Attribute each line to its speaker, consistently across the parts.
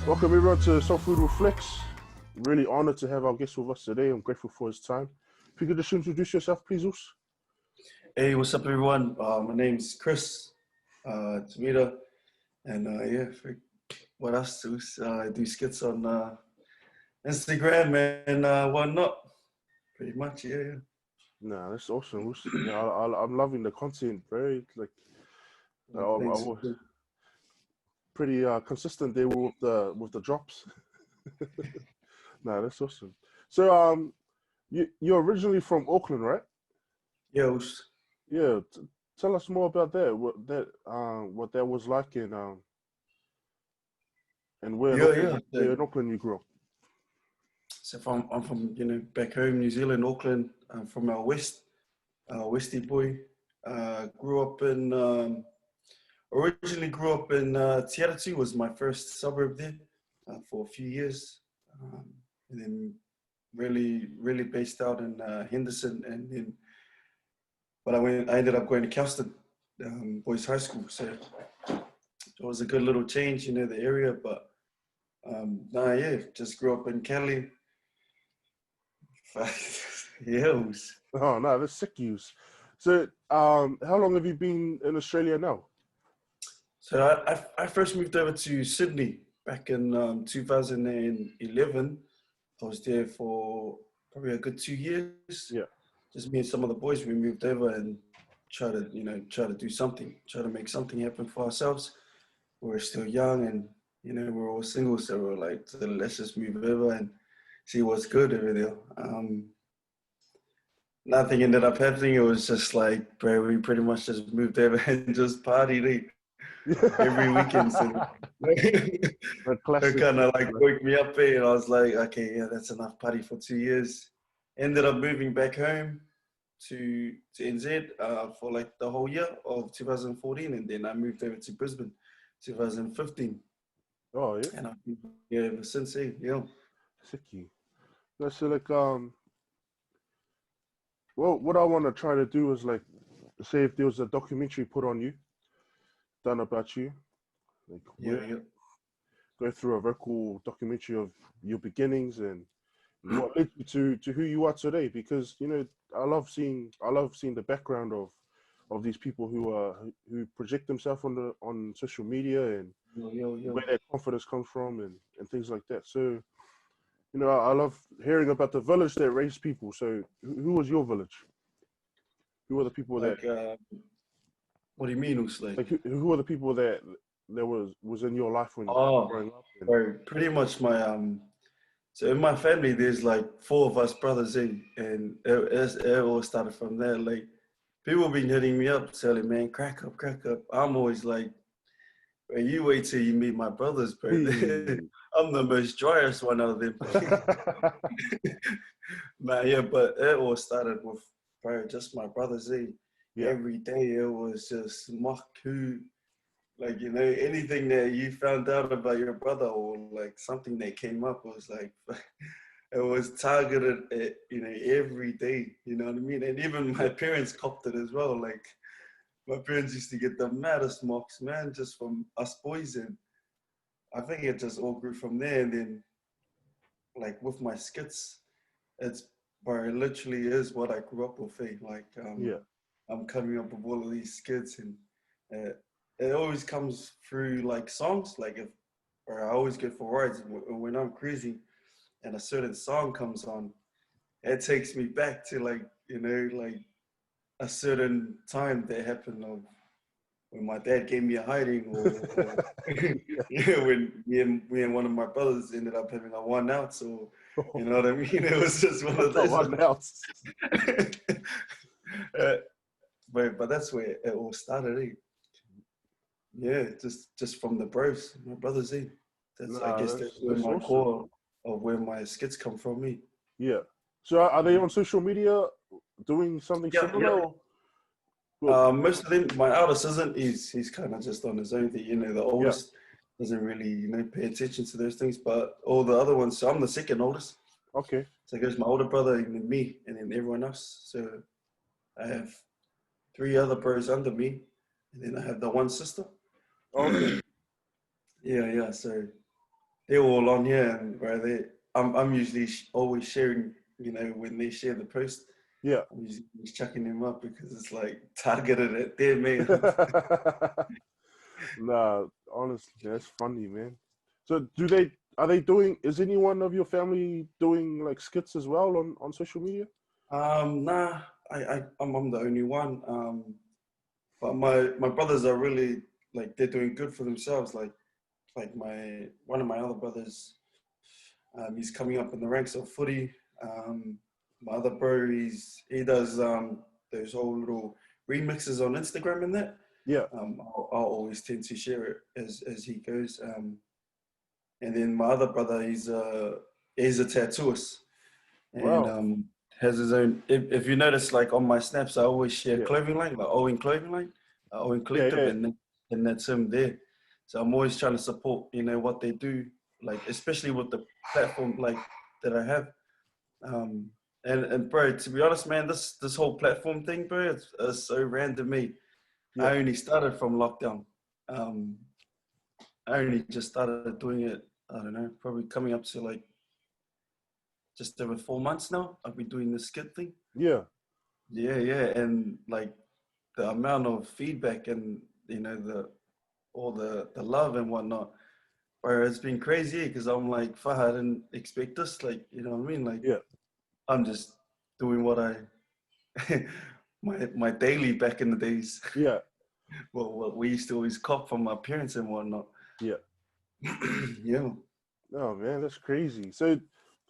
Speaker 1: Welcome everyone to Soul Food Reflects. Really honored to have our guest with us today. I'm grateful for his time. If you could just introduce yourself, please, Us.
Speaker 2: Hey, what's up, everyone? My name's Chris Tavita, and what else? I do skits on Instagram and whatnot. Pretty much, yeah.
Speaker 1: Nah, that's awesome, Us. Yeah, I'm loving the content, bro. Like, I
Speaker 2: Thanks.
Speaker 1: was pretty consistent there with the drops. Nah, that's awesome. So, you're originally from Auckland, right?
Speaker 2: Yeah,
Speaker 1: Yeah. Tell us more about that. What that was like, and
Speaker 2: yeah.
Speaker 1: where in Auckland you grew up.
Speaker 2: So I'm from back home, New Zealand, Auckland. I'm from our Westie boy. Grew up in originally grew up in Te Aratu, was my first suburb there for a few years, and then really based out in Henderson, and then but I ended up going to Kelston Boys High School, so it was a good little change, the area. But just grew up in Cali. Yeah,
Speaker 1: Oh no, that's sick use. So, how long have you been in Australia now?
Speaker 2: So I first moved over to Sydney back in 2011. I was there for probably a good 2 years.
Speaker 1: Yeah.
Speaker 2: Just me and some of the boys, we moved over and try to do something, try to make something happen for ourselves. We were still young and, we're all single. So we were like, let's just move over and see what's good over there. Nothing ended up happening. It was just like, bro, we pretty much just moved over and just partied every weekend. So it kind of like woke me up there, and I was like, okay, yeah, that's enough party for 2 years. Ended up moving back home to NZ for like the whole year of 2014, and then I moved over to Brisbane 2015.
Speaker 1: Oh yeah.
Speaker 2: And I've been here ever since. Yeah.
Speaker 1: Sicky. No, so like well, what I want to try to do is like, say if there was a documentary put on you, done about you, like
Speaker 2: Yeah.
Speaker 1: go through a vocal documentary of your beginnings and what led you to who you are today. Because I love seeing the background of these people who project themselves on social media and where their confidence comes from and things like that. So I love hearing about the village that raised people. So who was your village? Who were the people
Speaker 2: Like, what do you mean,
Speaker 1: like who were the people that was in your life when growing up?
Speaker 2: Pretty much so in my family, there's like 4 of us brothers and it all started from there. Like, people been hitting me up telling, man, crack up. I'm always like, well, you wait till you meet my brothers, bro. I'm the most driest one out of them. But it all started with, bro, just my brothers.
Speaker 1: Yeah.
Speaker 2: Every day it was just who, like, anything that you found out about your brother or like something that came up was like, it was targeted at, every day, you know what I mean? And even my parents copped it as well. Like, my parents used to get the maddest mocks, man, just from us boys. And I think it just all grew from there. And then, like, with my skits, it literally is what I grew up with. Like, I'm coming up with all of these skits, and it always comes through like songs. Like, I always get for rides when I'm crazy, and a certain song comes on, it takes me back to like a certain time that happened of when my dad gave me a hiding, or when me and one of my brothers ended up having a 1 out. So you know what I mean? It was just one of those
Speaker 1: 1 out.
Speaker 2: But that's where it all started. Yeah, just from the bros, my brothers. I guess that's where my awesome core of where my skits come from.
Speaker 1: Yeah. So are they on social media doing something similar?
Speaker 2: Yeah. Most of them, my eldest isn't. He's kind of just on his own thing. The oldest doesn't really pay attention to those things. But all the other ones, so I'm the second oldest.
Speaker 1: Okay.
Speaker 2: So it goes my older brother and then me and then everyone else. So I have 3 other bros under me, and then I have the 1 sister.
Speaker 1: Okay.
Speaker 2: Yeah. So they're all on here, and bro, I'm usually always sharing. You know, when they share the post,
Speaker 1: Yeah.
Speaker 2: I'm usually just chucking them up because it's like targeted at them, man.
Speaker 1: Nah, honestly, that's funny, man. So are they doing, is anyone of your family doing like skits as well on social media?
Speaker 2: Nah, I'm the only one. But my brothers are really like they're doing good for themselves. Like one of my other brothers, he's coming up in the ranks of footy. My other bro, he does those whole little remixes on Instagram and that.
Speaker 1: Yeah.
Speaker 2: I'll always tend to share it as he goes. And then my other brother, he's a tattooist and
Speaker 1: Wow.
Speaker 2: has his own. If you notice, like on my snaps, I always share
Speaker 1: Yeah.
Speaker 2: clothing line, like Owen Clothing Line, Owen
Speaker 1: Yeah,
Speaker 2: Collective,
Speaker 1: yeah.
Speaker 2: and that's him there. So I'm always trying to support, what they do, like especially with the platform like that I have. Um, and bro, to be honest, man, this whole platform thing, bro, it's so random. Me,
Speaker 1: Yeah.
Speaker 2: I only started from lockdown. Um, I only just started doing it. I don't know, probably coming up to like just over 4 months now. I've been doing the skit thing.
Speaker 1: Yeah.
Speaker 2: Yeah, yeah, and like the amount of feedback and all the love and whatnot, bro, it's been crazy because I'm like, fuck, I didn't expect this. Like, you know what I mean? Like,
Speaker 1: Yeah.
Speaker 2: I'm just doing what I my daily back in the days.
Speaker 1: Yeah.
Speaker 2: Well, what we used to always cop from my parents and whatnot.
Speaker 1: Yeah.
Speaker 2: Yeah.
Speaker 1: Oh man, that's crazy. So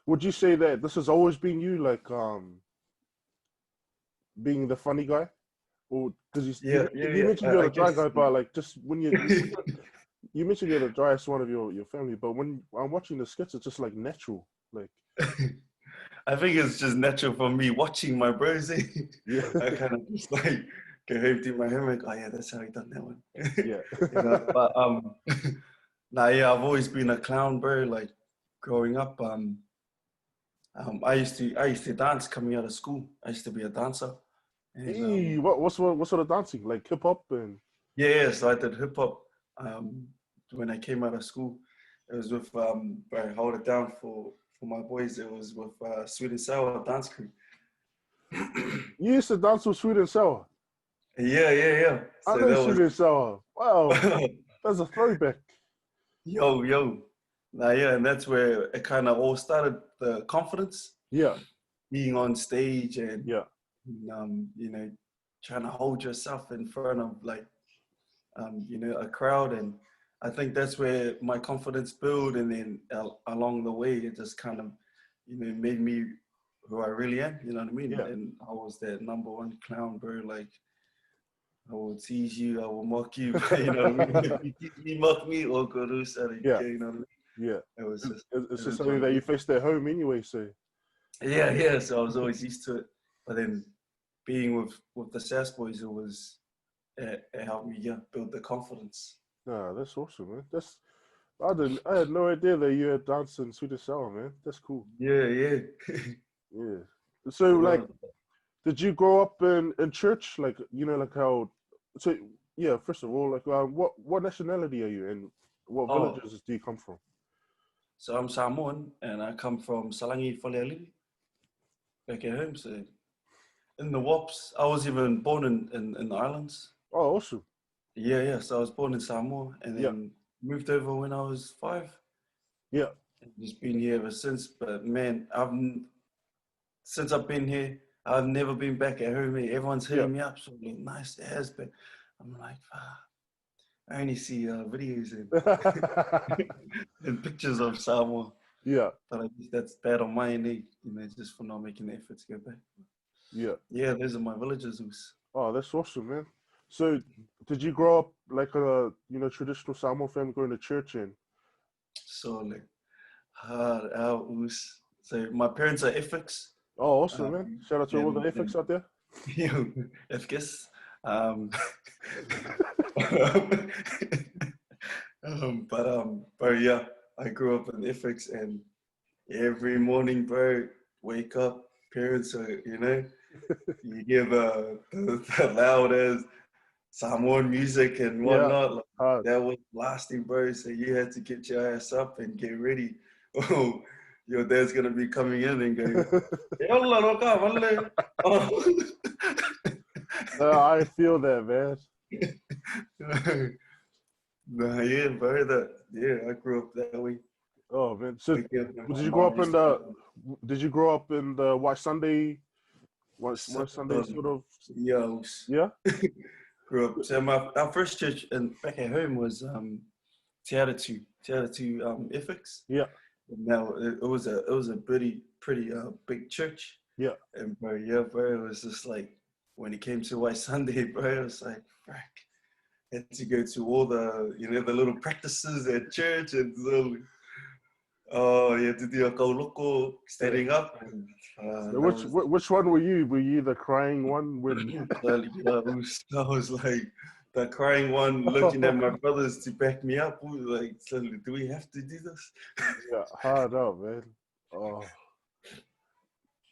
Speaker 1: would you say that this has always been you, like being the funny guy? Or because
Speaker 2: Yeah, yeah,
Speaker 1: you
Speaker 2: yeah.
Speaker 1: mentioned you're
Speaker 2: I
Speaker 1: the dry
Speaker 2: guess.
Speaker 1: guy, but like just when you mentioned you're the driest one of your family, but when I'm watching the skits, it's just like natural. Like
Speaker 2: I think it's just natural for me watching my bros.
Speaker 1: yeah.
Speaker 2: I kind of just like go home to my home like, oh yeah, that's how he done that one.
Speaker 1: Yeah.
Speaker 2: But nah, yeah, I've always been a clown, bro. Like growing up, I used to dance coming out of school. I used to be a dancer, and
Speaker 1: Hey, what sort of dancing? Like hip hop and
Speaker 2: yeah, so I did hip hop um, when I came out of school. It was with I hold it down for my boys. It was with Sweet and Sour Dance Crew.
Speaker 1: you used to dance with Sweet and Sour.
Speaker 2: Yeah, yeah, yeah.
Speaker 1: I
Speaker 2: So
Speaker 1: know
Speaker 2: that
Speaker 1: Sweet and Sour. Wow,
Speaker 2: was
Speaker 1: that's a throwback.
Speaker 2: yo, yo. Nah, yeah, and that's where it kind of all started. The confidence,
Speaker 1: Yeah,
Speaker 2: being on stage, and
Speaker 1: yeah,
Speaker 2: trying to hold yourself in front of like a crowd. And I think that's where my confidence built. And then along the way, it just kind of, made me who I really am. You know what I mean?
Speaker 1: yeah,
Speaker 2: And I was that number one clown, bro. Like I will tease you, I will mock you. You know what I mean? If you tease me, mock me, or go do something.
Speaker 1: yeah,
Speaker 2: You know what I mean?
Speaker 1: yeah.
Speaker 2: It was just,
Speaker 1: It's
Speaker 2: it
Speaker 1: just
Speaker 2: is
Speaker 1: something
Speaker 2: what
Speaker 1: that
Speaker 2: it
Speaker 1: you
Speaker 2: is.
Speaker 1: faced at home anyway. So
Speaker 2: Yeah, yeah. So I was always used to it. But then being with the Sass boys, it helped me, yeah, build the confidence.
Speaker 1: nah, that's awesome, man. I had no idea that you had danced in Sweet and Sour, man. That's cool.
Speaker 2: Yeah, yeah.
Speaker 1: Yeah. So
Speaker 2: It
Speaker 1: like,
Speaker 2: was.
Speaker 1: did you grow up in church? Like like how? So yeah. First of all, like what nationality are you and what
Speaker 2: Oh,
Speaker 1: villages do you come from?
Speaker 2: so I'm Samoan and I come from Salangi Faleali, back at home. So in the Wops, I was even born in the islands.
Speaker 1: Oh, awesome.
Speaker 2: Yeah, yeah. So I was born in Samoa and
Speaker 1: Yeah,
Speaker 2: then moved over when I was 5.
Speaker 1: yeah,
Speaker 2: And just been here ever since. But man, since I've been here, I've never been back at home. Everyone's
Speaker 1: yeah,
Speaker 2: hitting me up, so like, nice it has been. I'm like, I only see videos and pictures of Samoa.
Speaker 1: yeah,
Speaker 2: But I guess that's bad on my end, just for not making the effort to go back.
Speaker 1: yeah.
Speaker 2: Yeah, those are my villages.
Speaker 1: Oh, that's awesome, man. So, did you grow up like a traditional Samoan family going to church and?
Speaker 2: So like hard out. So my parents are ethics.
Speaker 1: Oh, awesome, man!
Speaker 2: Um,
Speaker 1: Shout out to all the
Speaker 2: and
Speaker 1: ethics out there.
Speaker 2: FGIS. Um, but yeah, I grew up in ethics, and every morning, bro, wake up, parents are, you hear the loud as Samoan music and
Speaker 1: Yeah.
Speaker 2: whatnot. Like,
Speaker 1: Hard.
Speaker 2: that was blasting, bro. So you had to get your ass up and get ready. Oh, your dad's gonna be coming in and going, "Yalla, no ka, wale." Oh.
Speaker 1: No, I feel that, man.
Speaker 2: Nah, yeah, bro. I grew up that way.
Speaker 1: Oh man. So
Speaker 2: Waking up and
Speaker 1: did
Speaker 2: my
Speaker 1: you grow
Speaker 2: mom
Speaker 1: up in
Speaker 2: used to
Speaker 1: the?
Speaker 2: get up.
Speaker 1: Did you grow up in the White Sunday?
Speaker 2: So,
Speaker 1: White Sunday sort of.
Speaker 2: yo,
Speaker 1: Yeah.
Speaker 2: grew up. So our first church back at home was Te Aratu Ethics.
Speaker 1: Yeah.
Speaker 2: Now it was a pretty big church.
Speaker 1: Yeah.
Speaker 2: And bro, it was just like when it came to White Sunday, bro, it was like, frack. Had to go to all the the little practices at church and so, oh, you had to do a kauloko standing up and
Speaker 1: So
Speaker 2: that was
Speaker 1: which one were you? Were you the crying one when?
Speaker 2: I was like the crying one looking at my brothers to back me up. We were like, so, do we have to do this?
Speaker 1: Yeah, hard out, man. Oh,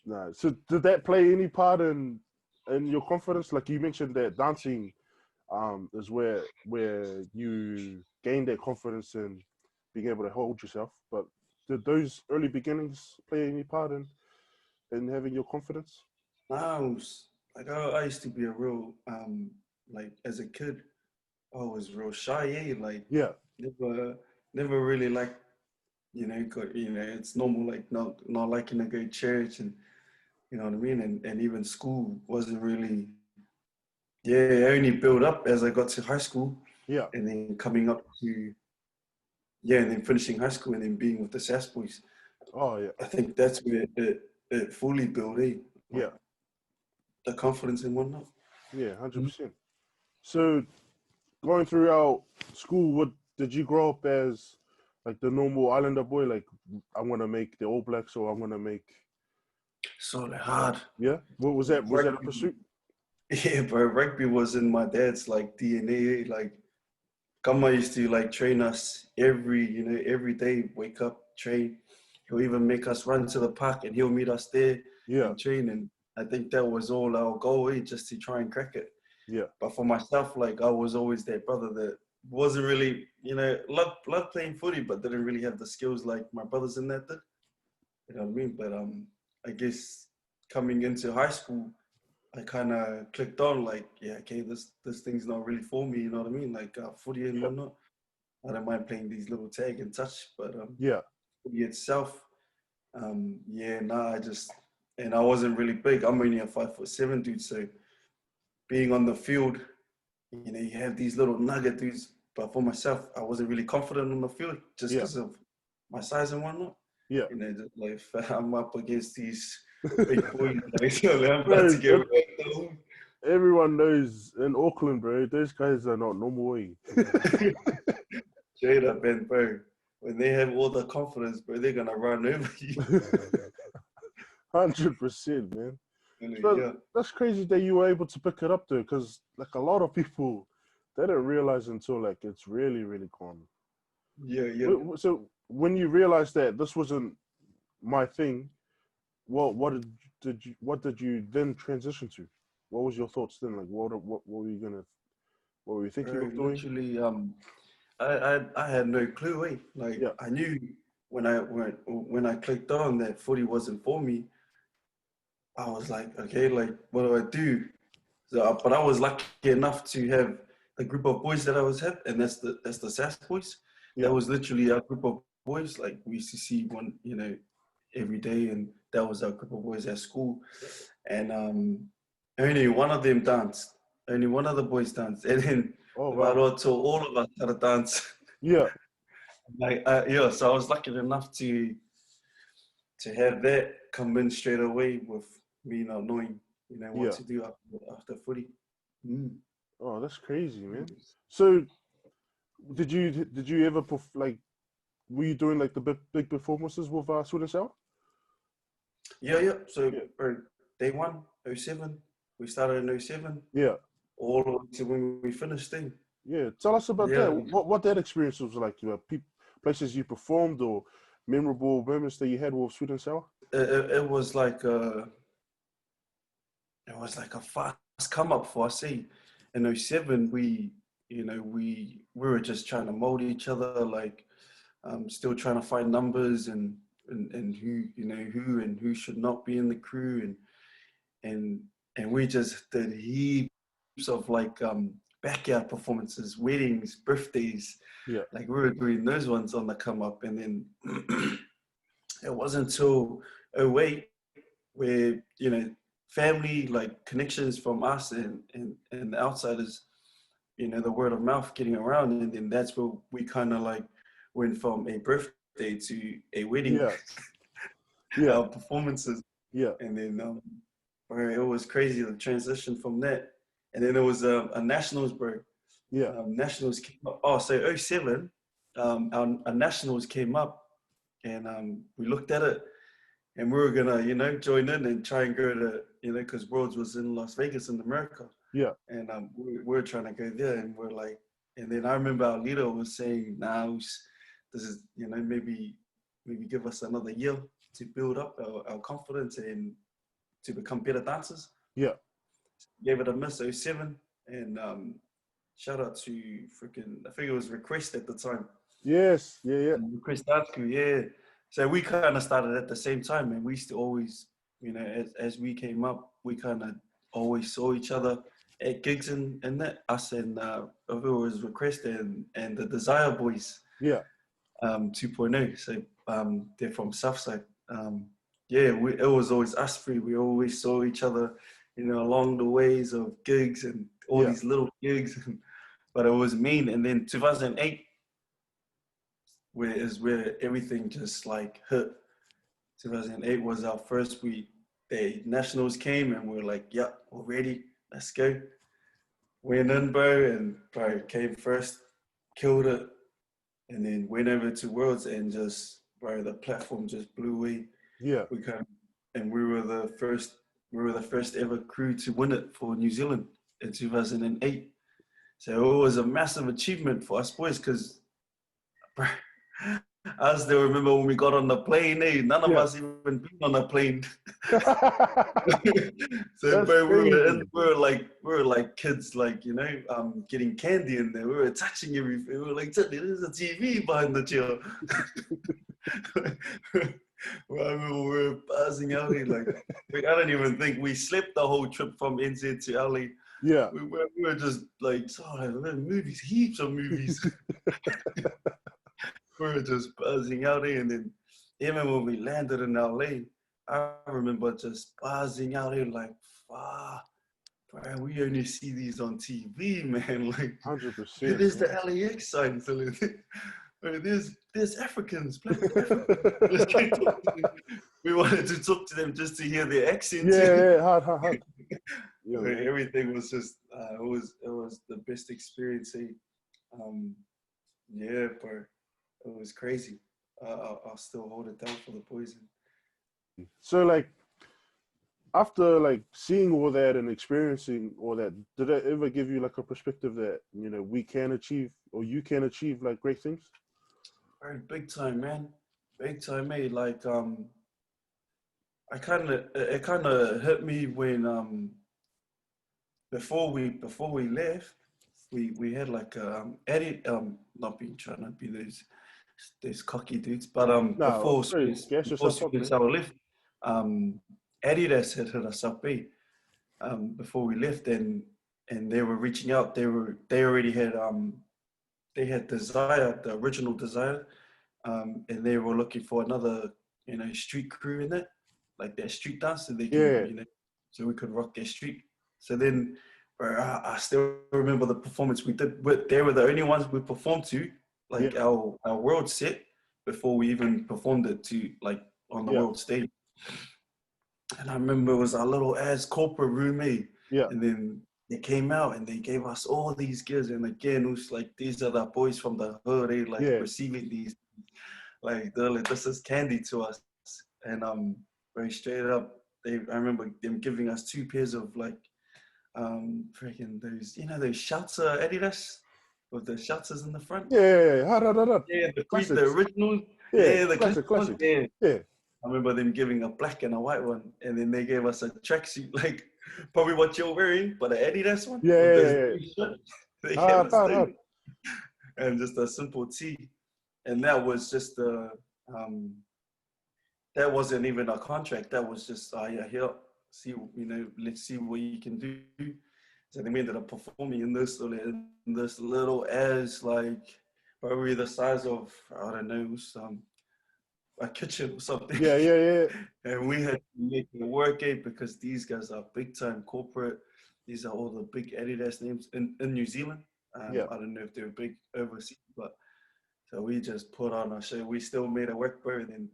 Speaker 1: no. So did that play any part in your confidence? Like you mentioned that dancing is where you gain that confidence in being able to hold yourself. But did those early beginnings play any part in having your confidence?
Speaker 2: I was like, I used to be a real like as a kid, I was real shy, like
Speaker 1: Yeah,
Speaker 2: never really like it's normal like not liking to go to church and you know what I mean, and even school wasn't really, I only built up as I got to high school
Speaker 1: yeah.
Speaker 2: and then coming up to and then finishing high school and then being with the SAS boys.
Speaker 1: Oh yeah,
Speaker 2: I think that's where it fully built, like
Speaker 1: yeah,
Speaker 2: the confidence and whatnot.
Speaker 1: yeah, 100%.
Speaker 2: Mhm.
Speaker 1: So going throughout school, what did you grow up as? Like the normal Islander boy, like I'm gonna make the All Blacks, or I'm gonna make.
Speaker 2: So like, hard.
Speaker 1: Yeah, what was that? Was that a
Speaker 2: Rugby,
Speaker 1: pursuit?
Speaker 2: yeah, bro. Rugby was in my dad's like DNA. Like, Kama used to like train us every day. Wake up, train. He'll even make us run to the park, and he'll meet us there
Speaker 1: Yeah,
Speaker 2: and train. And I think that was all our goal, just to try and crack it.
Speaker 1: yeah,
Speaker 2: But for myself, like I was always that brother that wasn't really, loved playing footy, but didn't really have the skills like my brothers in that did. You know what I mean? But I guess coming into high school, I kind of clicked on like, yeah, okay, this thing's not really for me. You know what I mean? Like footy and
Speaker 1: yeah,
Speaker 2: whatnot. I don't mind playing these little tag and touch, but
Speaker 1: yeah,
Speaker 2: footy itself, and I wasn't really big. I'm only a 5'7" dude, so being on the field, you have these little nugget dudes. But for myself, I wasn't really confident on the field just
Speaker 1: yeah,
Speaker 2: because of my size and whatnot.
Speaker 1: yeah.
Speaker 2: Just like I'm up against these big boys, like, so I'm about to
Speaker 1: Bro,
Speaker 2: get wrecked on.
Speaker 1: everyone knows in Auckland, bro, those guys are not normal.
Speaker 2: Straight up, and bro, when they have all the confidence, bro, they're gonna run over you.
Speaker 1: 100%, man.
Speaker 2: Really,
Speaker 1: So
Speaker 2: yeah,
Speaker 1: that's crazy that you were able to pick it up though, because like a lot of people, they don't realize until like it's really, really gone.
Speaker 2: yeah.
Speaker 1: So when you realized that this wasn't my thing, what did you then transition to? What was your thoughts then? Like what were you gonna what were you thinking
Speaker 2: Bro,
Speaker 1: of doing?
Speaker 2: literally, I had no clue. Like
Speaker 1: Yeah,
Speaker 2: I knew when I clicked on that footy wasn't for me. I was like, okay, like what do I do? So, but I was lucky enough to have a group of boys that I was with, and that's the SAS boys. That
Speaker 1: yeah,
Speaker 2: was literally our group of boys. Like we used to see one, every day, and that was our group of boys at school. And only one of them danced. Only one of the boys danced, and then
Speaker 1: oh
Speaker 2: the
Speaker 1: wow,
Speaker 2: Varo told all of us how to dance.
Speaker 1: yeah,
Speaker 2: Like so I was lucky enough to have that come in straight away with me not knowing, what
Speaker 1: yeah.
Speaker 2: to do after footy. Mm.
Speaker 1: Oh, that's crazy, man. So did you ever like were you doing like the big performances with Sweden Sour?
Speaker 2: Yeah. So
Speaker 1: Yeah,
Speaker 2: day one, '07, we started in '07,
Speaker 1: yeah,
Speaker 2: all the way to when we finished then.
Speaker 1: yeah. Tell us about
Speaker 2: Yeah,
Speaker 1: that. What that experience was like. Places you performed or memorable moments that you had with Sweden Sour.
Speaker 2: it was like a fast come up for us. in '07, we were just trying to mold each other, like still trying to find numbers and who, who and who should not be in the crew, and we just did heaps of like backyard performances, weddings, birthdays.
Speaker 1: Yeah.
Speaker 2: Like we were doing those ones on the come up, and then it wasn't until '08 where family like connections from us and the outsiders, the word of mouth getting around, and then that's where we kind of like went from a birthday to a wedding.
Speaker 1: Yeah. Yeah.
Speaker 2: Our performances,
Speaker 1: Yeah.
Speaker 2: and then where it was crazy the transition from that, and then it was a nationals, bro.
Speaker 1: Yeah.
Speaker 2: Nationals came up. Oh, so '07, our nationals came up, and we looked at it, and we were gonna, join in and try and go to, because Worlds was in Las Vegas in America.
Speaker 1: Yeah.
Speaker 2: And we were trying to go there, and we're like, and then I remember our leader was saying, "Nah, this is, maybe give us another year to build up our confidence and to become better dancers."
Speaker 1: Yeah.
Speaker 2: Gave it a miss '07, and shout out to freaking, I think it was Request at the time.
Speaker 1: Yes. Yeah. Yeah.
Speaker 2: Chris Tavita, yeah. So we kind of started at the same time, and we used to always, as we came up, we kind of always saw each other at gigs and that, us and if it was Request and the Desire Boys.
Speaker 1: Yeah.
Speaker 2: 2.0. So they're from Southside. Yeah, it was always us three. We always saw each other, along the ways of gigs and all these little gigs. But it was mean. And then 2008, where everything just like hit. 2008 was our first week. The nationals came, and we were like, "Yep, we're ready. Let's go." Went in, bro, and bro came first, killed it, and then went over to Worlds, and just, bro, the platform just blew away.
Speaker 1: Yeah.
Speaker 2: And we were the first ever crew to win it for New Zealand in 2008. So it was a massive achievement for us boys, because, bro, I still remember when we got on the plane, none of us even been on a plane. So bro, we were like kids, like, getting candy in there. We were touching everything. We were like, "There's a TV behind the chair." Well, I remember we were buzzing out here, like, I don't even think we slept the whole trip from NZ to LA.
Speaker 1: Yeah.
Speaker 2: We were just like, movies, heaps of movies. We were just buzzing out here, and then even when we landed in LA, I remember just buzzing out here like, "Fuck, bro, we only see these on TV, man." Like,
Speaker 1: 100%.
Speaker 2: There's the LAX sign. So there's Africans. We wanted to talk to them just to hear their accents.
Speaker 1: Yeah, hard.
Speaker 2: Yeah, everything was just it was the best experience. Yeah, bro. It was crazy. I'll still hold it down for the boys.
Speaker 1: So, like, after like seeing all that and experiencing all that, did it ever give you like a perspective that we can achieve, or you can achieve, like, great things?
Speaker 2: Very big time, man. Big time, mate. Like it kind of hit me when before we left, we had like Eddie, not being trying to be those cocky dudes, but before our lift, Adidas had hit us up, before we left, and they were reaching out. They already had they had Desire, the original Desire, and they were looking for another street crew in it, like their street dance, so they could so we could rock their street. So then, I still remember the performance we did. They were the only ones we performed to, like our world set, before we even performed it to, like, on the world stage. And I remember it was our little ass corporate roommate.
Speaker 1: Yeah.
Speaker 2: And then they came out and they gave us all these gifts. And again, it was like, these are the boys from the hood. They receiving these, like, they're like, this is candy to us. And very straight up, I remember them giving us 2 pairs of, like, freaking those, those shelter Adidas with the shelters in the front.
Speaker 1: Yeah,
Speaker 2: the original. The classic. Yeah. I remember them giving a black and a white one, and then they gave us a tracksuit, like, Probably what you're wearing, but the Adidas one
Speaker 1: Yeah,
Speaker 2: with
Speaker 1: yeah,
Speaker 2: those
Speaker 1: yeah, yeah.
Speaker 2: shirt, they
Speaker 1: Hard,
Speaker 2: have a
Speaker 1: hard, hard.
Speaker 2: stain, and just a simple tee. And that was just um, that wasn't even a contract. That was just, yeah, here, see, let's see what you can do. So then we ended up performing in this little as like probably the size of, I don't know, some a kitchen or something.
Speaker 1: Yeah, yeah, yeah.
Speaker 2: And we had to make it work it because these guys are big time corporate. These are all the big Adidas names in New Zealand.
Speaker 1: Yeah.
Speaker 2: I don't know if they're big overseas, but so we just put on our show. We still made it work, bro. And then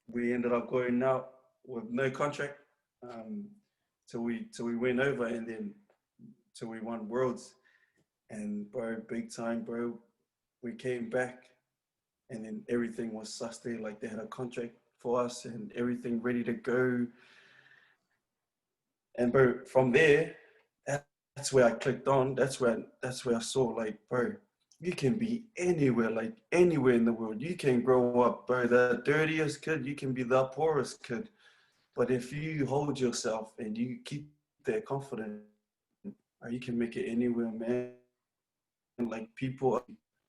Speaker 2: we ended up going out with no contract. Um, till we went over, and then till we won worlds. And bro, big time, bro. We came back, and then everything was sustained. Like they had a contract for us, and everything ready to go. And bro, from there, that's where I clicked on. That's where I saw like, bro, you can be anywhere, like anywhere in the world. You can grow up, bro, the dirtiest kid. You can be the poorest kid. But if you hold yourself and you keep that confidence, you can make it anywhere, man. Like people,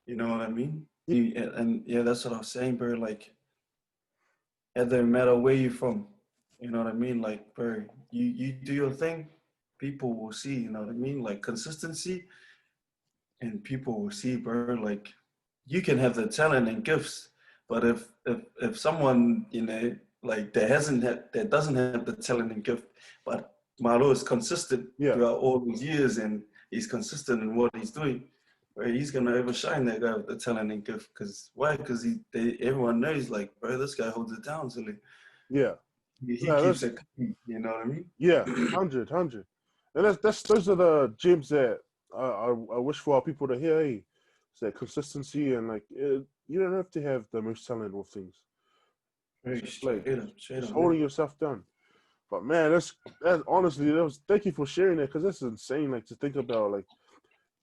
Speaker 2: you know what I mean? And yeah, that's what I was saying, bro. Like, it doesn't matter where you're from. You know what I mean? Like, bro, you do your thing, people will see. You know what I mean? Like consistency, and people will see, bro. Like, you can have the talent and gifts, but if someone like that doesn't have the talent and gift, but Malo is consistent
Speaker 1: Yeah.
Speaker 2: throughout all these years, and he's consistent in what he's doing, bro, he's gonna overshine that guy with the talent and gift. Cause why? Cause everyone knows, like, bro, this guy holds it down. So like,
Speaker 1: Yeah.
Speaker 2: he
Speaker 1: No,
Speaker 2: keeps
Speaker 1: that's
Speaker 2: it clean, you know what I mean?
Speaker 1: yeah, 100. And that's those are the gems that I wish for our people to hear. Hey, it's that consistency and like you don't have to have the most talent with things. It's
Speaker 2: Very
Speaker 1: just like
Speaker 2: straight
Speaker 1: just
Speaker 2: up, man.
Speaker 1: holding yourself down. But man, that's honestly that was thank you for sharing that because that's insane. Like to think about like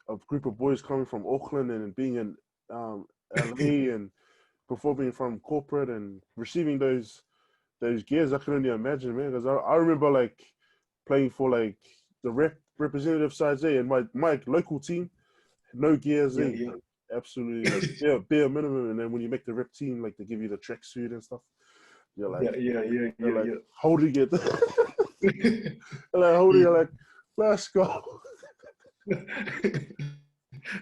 Speaker 1: a group of boys coming from Auckland and being in LA and performing from corporate and receiving those gears. I can only imagine, man. Because I remember like playing for like the representative sides there and my local team, no gears
Speaker 2: Yeah,
Speaker 1: there,
Speaker 2: yeah.
Speaker 1: like absolutely like yeah, bare minimum. And then when you make the rep team, like they give you the tracksuit and stuff. You're like
Speaker 2: Yeah, yeah, yeah,
Speaker 1: you're
Speaker 2: yeah,
Speaker 1: like
Speaker 2: yeah.
Speaker 1: holding it, like holding it, like let's go.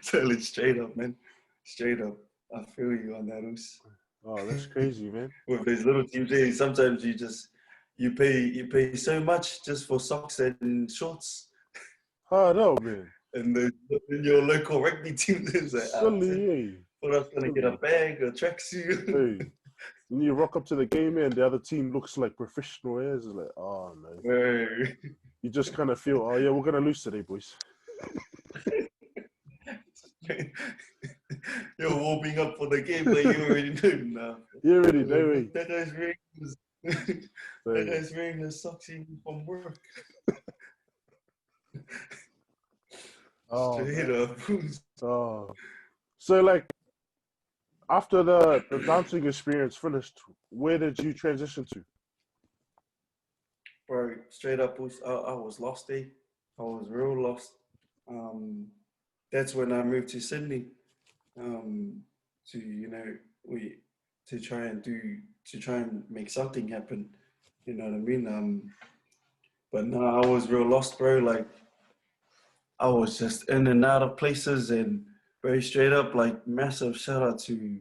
Speaker 2: Tell it straight up, man. Straight up. I feel you on that, Oos.
Speaker 1: Oh, that's crazy, man.
Speaker 2: With these little teams, hey, sometimes you pay so much just for socks and shorts,
Speaker 1: Hard out, man.
Speaker 2: and in your local rugby team, is like,
Speaker 1: Silly, hey,
Speaker 2: for us gonna get a
Speaker 1: silly.
Speaker 2: bag, a tracksuit.
Speaker 1: Hey, when you rock up to the game and the other team looks like professional airs, it's like, oh no.
Speaker 2: Hey.
Speaker 1: You just kind of feel, oh yeah, we're gonna lose today, boys.
Speaker 2: You're warming up for the game, but you already know now.
Speaker 1: You already know, hey.
Speaker 2: That guy's wearing that
Speaker 1: So,
Speaker 2: guy's wearing his socks even from work.
Speaker 1: oh
Speaker 2: Straight
Speaker 1: man.
Speaker 2: up.
Speaker 1: Oh. So like after the dancing experience finished, where did you transition to?
Speaker 2: Bro, straight up, I was lost, eh? I was real lost. Um, that's when I moved to Sydney, um, to we to try and make something happen. You know what I mean? But no, I was real lost, bro. Like I was just in and out of places, and very straight up, like massive shout out to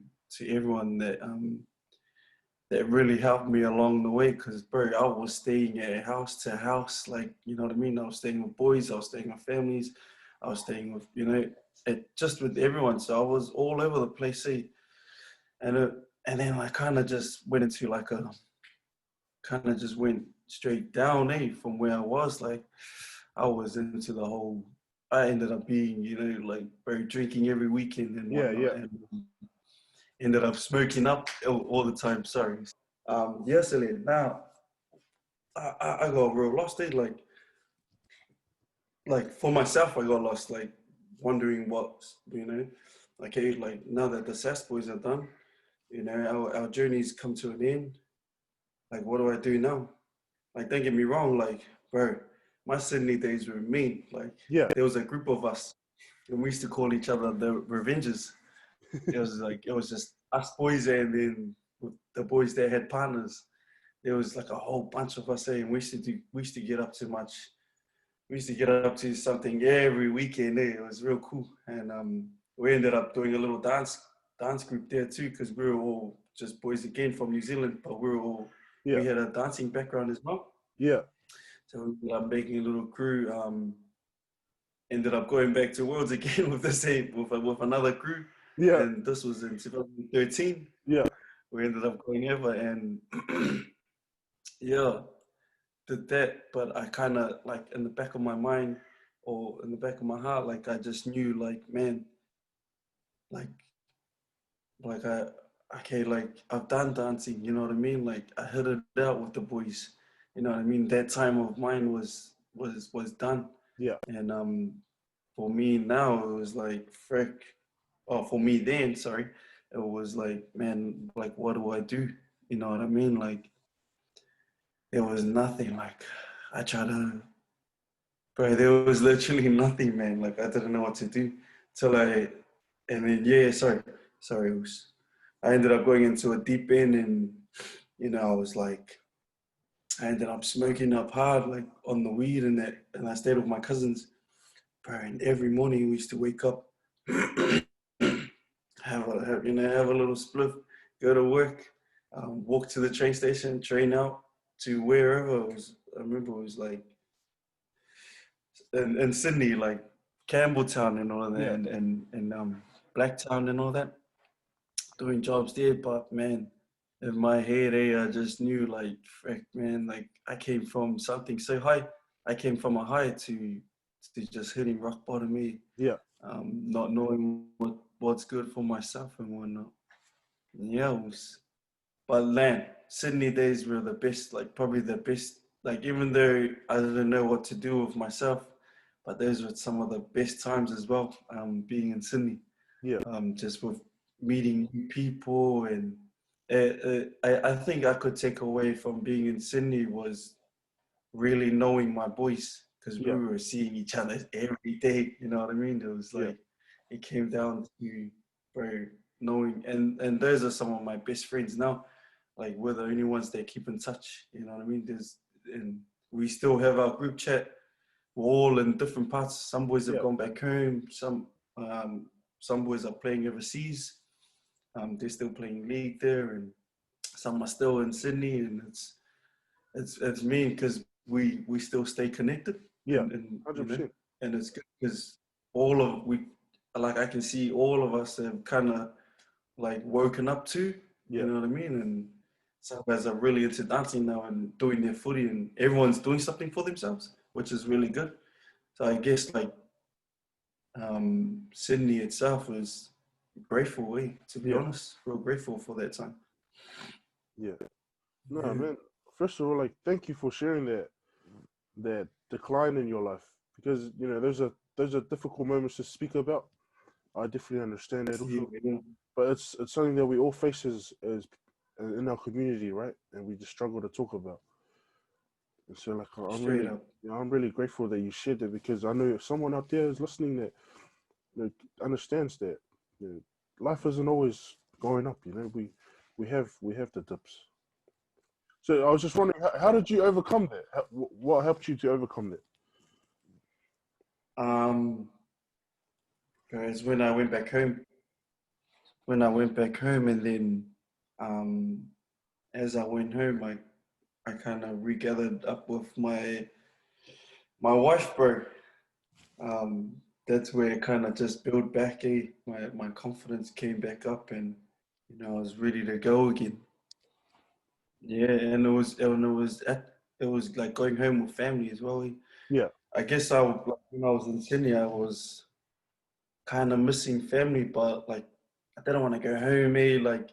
Speaker 2: everyone that really helped me along the way. Cause bro, I was staying at house to house, like you know what I mean. I was staying with boys, I was staying with families, I was staying with just with everyone. So I was all over the place, see. And and then I kind of just went into like a kind of just went straight down, from where I was. Like I was into the whole. I ended up being, like very drinking every weekend and
Speaker 1: Yeah,
Speaker 2: whatnot,
Speaker 1: yeah.
Speaker 2: and ended up smoking up all the time. Sorry. Yes, Elaine. Now I got real lost. Like for myself, I got lost. Like wondering what like hey, like now that the SAS boys are done, our journey's come to an end. Like what do I do now? like, don't get me wrong, like, bro, my Sydney days were mean. Like,
Speaker 1: Yeah.
Speaker 2: there was a group of us, and we used to call each other the Revengers. It was like, it was just us boys, and then the boys that had partners. There was like a whole bunch of us, and we used to get up to much. We used to get up to something every weekend. It was real cool, and we ended up doing a little dance group there too, because we were all just boys again from New Zealand, but
Speaker 1: Yeah.
Speaker 2: we had a dancing background as well.
Speaker 1: Yeah.
Speaker 2: So we ended up making a little crew. Ended up going back to Worlds again with the same with another crew,
Speaker 1: Yeah.
Speaker 2: and this was in 2013.
Speaker 1: Yeah.
Speaker 2: We ended up going over, and yeah, did that. But I kind of, like, in the back of my mind or in the back of my heart, like, I just knew, like, man, like like I okay, like, I've done dancing, you know what I mean? Like, I hit it out with the boys, you know what I mean? That time of mine was done.
Speaker 1: Yeah.
Speaker 2: And for me now, it was like, frick. Oh, for me then, sorry, it was like, man, like, what do I do? You know what I mean? Like, there was nothing. Like, I tried to, bro, there was literally nothing, man. Like, I didn't know what to do till and then, yeah, sorry, I ended up going into a deep end, and, I was like, I ended up smoking up hard, like, on the weed, and I stayed with my cousins, bro, and every morning we used to wake up, have a little spliff, go to work, walk to the train station, train out to wherever it was. I remember it was like in Sydney, like Campbelltown and all that,
Speaker 1: Yeah.
Speaker 2: and Blacktown and all that, doing jobs there. But man, in my head, I just knew, like, frick, man, like, I came from something so high. I came from a high to just hitting rock bottom,
Speaker 1: Yeah.
Speaker 2: not knowing what's good for myself and whatnot. Yeah, but man, Sydney days were the best, like, probably the best. Like, even though I didn't know what to do with myself, but those were some of the best times as well. Being in Sydney,
Speaker 1: Yeah.
Speaker 2: just with meeting new people, and I think I could take away from being in Sydney was really knowing my boys, because we
Speaker 1: Yeah.
Speaker 2: were seeing each other every day. You know what I mean? It was
Speaker 1: Yeah.
Speaker 2: like, it came down to, bro, knowing, and those are some of my best friends now. Like, we're the only ones that keep in touch. You know what I mean? And we still have our group chat. We're all in different parts. Some boys have
Speaker 1: Yeah.
Speaker 2: gone back home. Some boys are playing overseas. They're still playing league there, and some are still in Sydney. And it's mean because we still stay connected,
Speaker 1: Yeah.
Speaker 2: and
Speaker 1: 100%.
Speaker 2: and it's good because all of we like, I can see all of us have kind of, like, woken up to, you
Speaker 1: Yeah.
Speaker 2: know what I mean? And some guys are really into dancing now and doing their footy, and everyone's doing something for themselves, which is really good. So I guess, like, Sydney itself is grateful, to be
Speaker 1: Yeah.
Speaker 2: honest, real grateful for that time.
Speaker 1: Yeah. No,
Speaker 2: Yeah.
Speaker 1: man. First of all, like, thank you for sharing that decline in your life, because those are difficult moments to speak about. I definitely understand that
Speaker 2: Yeah,
Speaker 1: also,
Speaker 2: yeah.
Speaker 1: but it's something that we all face as in our community, right? And we just struggle to talk about. And so, like,
Speaker 2: Straight up.
Speaker 1: I'm really grateful that you shared it, because I know someone out there is listening that, understands that, you know, life isn't always going up. We have the dips. So I was just wondering, how did you overcome that? What helped you to overcome that?
Speaker 2: Um, Guys, when I went back home, and then, um, as I went home, I kind of regathered up with my wife, bro. That's where it kind of just built back. My confidence came back up, and I was ready to go again. Yeah, and it was like going home with family as well.
Speaker 1: Yeah.
Speaker 2: I guess like, when I was in Sydney, I was kind of missing family, but, like, I didn't want to go home, like,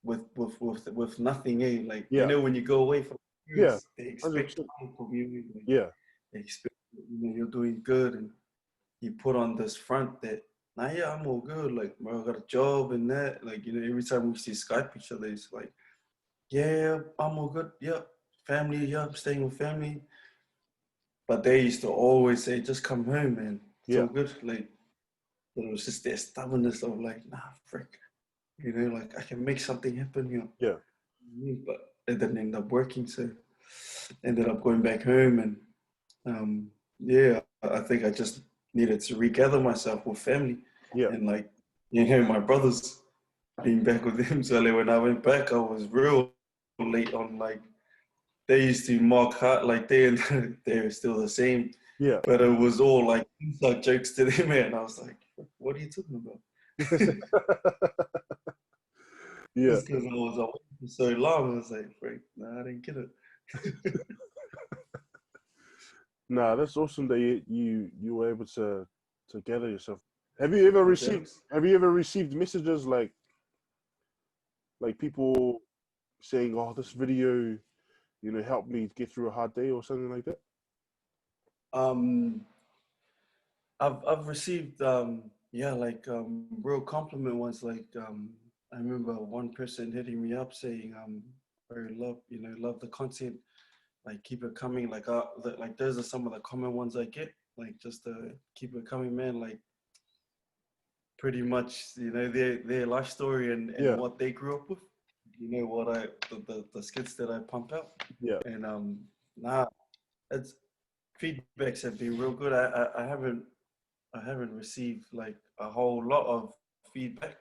Speaker 2: with nothing, like,
Speaker 1: Yeah.
Speaker 2: when you go away from
Speaker 1: Yeah.
Speaker 2: parents, they expect
Speaker 1: 100%.
Speaker 2: something from you, like,
Speaker 1: Yeah.
Speaker 2: they expect, you're doing good, and you put on this front that, nah, yeah, I'm all good, like, bro, I got a job and that, like, every time we see Skype each other, it's like, yeah, I'm all good, yeah, family, yeah, I'm staying with family. But they used to always say, just come home, man. It's
Speaker 1: Yeah,
Speaker 2: all good. Like, but it was just their stubbornness of like, nah, frick. Like I can make something happen,
Speaker 1: yeah,
Speaker 2: But it didn't end up working. So ended up going back home and yeah, I think I just needed to regather myself with family
Speaker 1: yeah,
Speaker 2: and like, my brothers being back with them. So like when I went back, I was real late on like they used to mark hard like they're still the same,
Speaker 1: yeah,
Speaker 2: but it was all like inside jokes to them, man. I was like, what are you talking about?
Speaker 1: yeah.
Speaker 2: Just because I was away for so long, I was like, Frank, nah, I didn't get it.
Speaker 1: Nah, that's awesome that you were able to gather yourself. Have you ever received
Speaker 2: Thanks.
Speaker 1: Have you ever received messages like people saying, "Oh, this video, helped me get through a hard day" or something like that?
Speaker 2: Um, I've received yeah, like real compliment ones. Like I remember one person hitting me up saying very love the content, like keep it coming. Like like those are some of the common ones I get. Like just keep it coming, man. Like pretty much their life story and
Speaker 1: Yeah,
Speaker 2: what they grew up with. What the skits that I pump out
Speaker 1: yeah,
Speaker 2: and nah, it's feedbacks have been real good. I haven't received like a whole lot of feedback,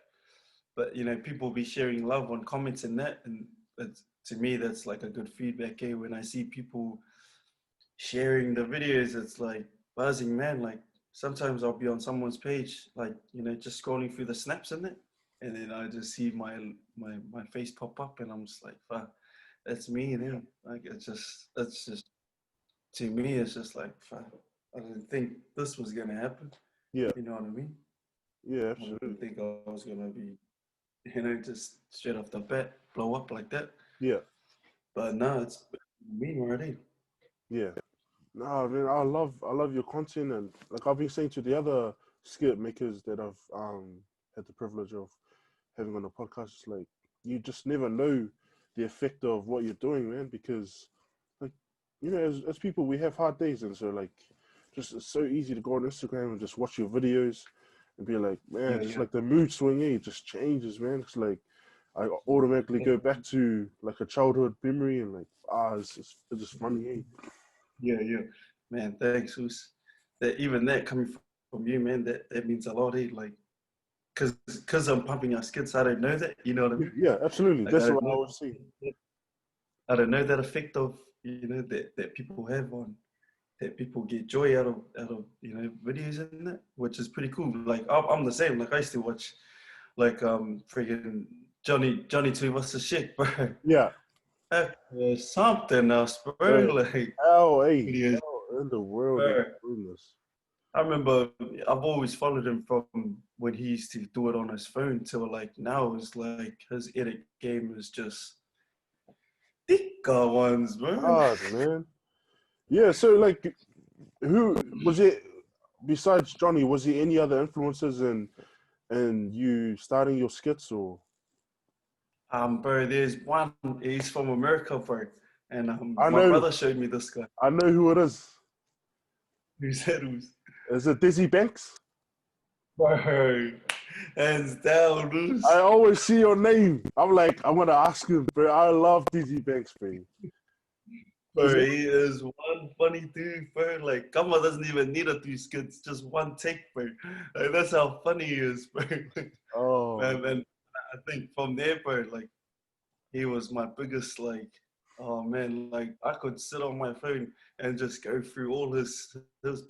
Speaker 2: but people be sharing love on comments and that, and that's, to me, that's like a good feedback. When I see people sharing the videos, it's like buzzing, man. Like sometimes I'll be on someone's page, like just scrolling through the snaps in it, and then I just see my face pop up, and I'm just like, fuck, that's me, Like it's just to me, it's just like, fuck, I didn't think this was gonna happen.
Speaker 1: yeah,
Speaker 2: You know what I mean?
Speaker 1: yeah,
Speaker 2: I didn't
Speaker 1: absolutely.
Speaker 2: think I was gonna be, just straight off the bat, blow up like that.
Speaker 1: Yeah,
Speaker 2: But no, it's me already.
Speaker 1: yeah. No, man, I love your content, and like I've been saying to the other skit makers that I've had the privilege of having on the podcast, it's like you just never know the effect of what you're doing, man, because like as people we have hard days, and so like just it's so easy to go on Instagram and just watch your videos and be like, man,
Speaker 2: Yeah,
Speaker 1: just
Speaker 2: yeah.
Speaker 1: like the mood swing, it just changes, man. It's like I automatically go back to like a childhood memory and like it's just funny, eh?
Speaker 2: Yeah, yeah. Man, thanks, Us. That even that coming from you, man, that means a lot, Like, cause I'm pumping our skits, I don't know that. You know what I
Speaker 1: Yeah,
Speaker 2: mean?
Speaker 1: yeah, absolutely.
Speaker 2: Like,
Speaker 1: That's what I always see.
Speaker 2: I don't know that effect of that people have on that people get joy out of videos and that, which is pretty cool. Like I'm the same. Like I used to watch like freaking Johnny Two. What's the shit, bro?
Speaker 1: Yeah,
Speaker 2: That was something else, bro.
Speaker 1: bro.
Speaker 2: Like videos,
Speaker 1: How in the world is
Speaker 2: bro.
Speaker 1: doing this?
Speaker 2: I remember I've always followed him from when he used to do it on his phone till like now. It's like his edit game is just thicker ones, bro.
Speaker 1: God, man. Yeah, so like, who was it besides Johnny? Was there any other influences in you starting your skits or?
Speaker 2: Bro, there's one. He's from America, bro, and
Speaker 1: I
Speaker 2: my
Speaker 1: know,
Speaker 2: brother showed me this guy.
Speaker 1: I know who it is.
Speaker 2: Who said it was,
Speaker 1: Is it Dizzy Banks?
Speaker 2: bro, hands down, dude.
Speaker 1: I always see your name. I'm like, I'm gonna ask him, bro. I love Dizzy Banks, bro. Is
Speaker 2: Bro,
Speaker 1: it?
Speaker 2: he is one funny dude, bro. Like, Kama doesn't even need a 2 skits, just one take, bro. Like, that's how funny he is, bro.
Speaker 1: Oh,
Speaker 2: And I think from there, bro, like, he was my biggest, like, oh man, like, I could sit on my phone and just go through all his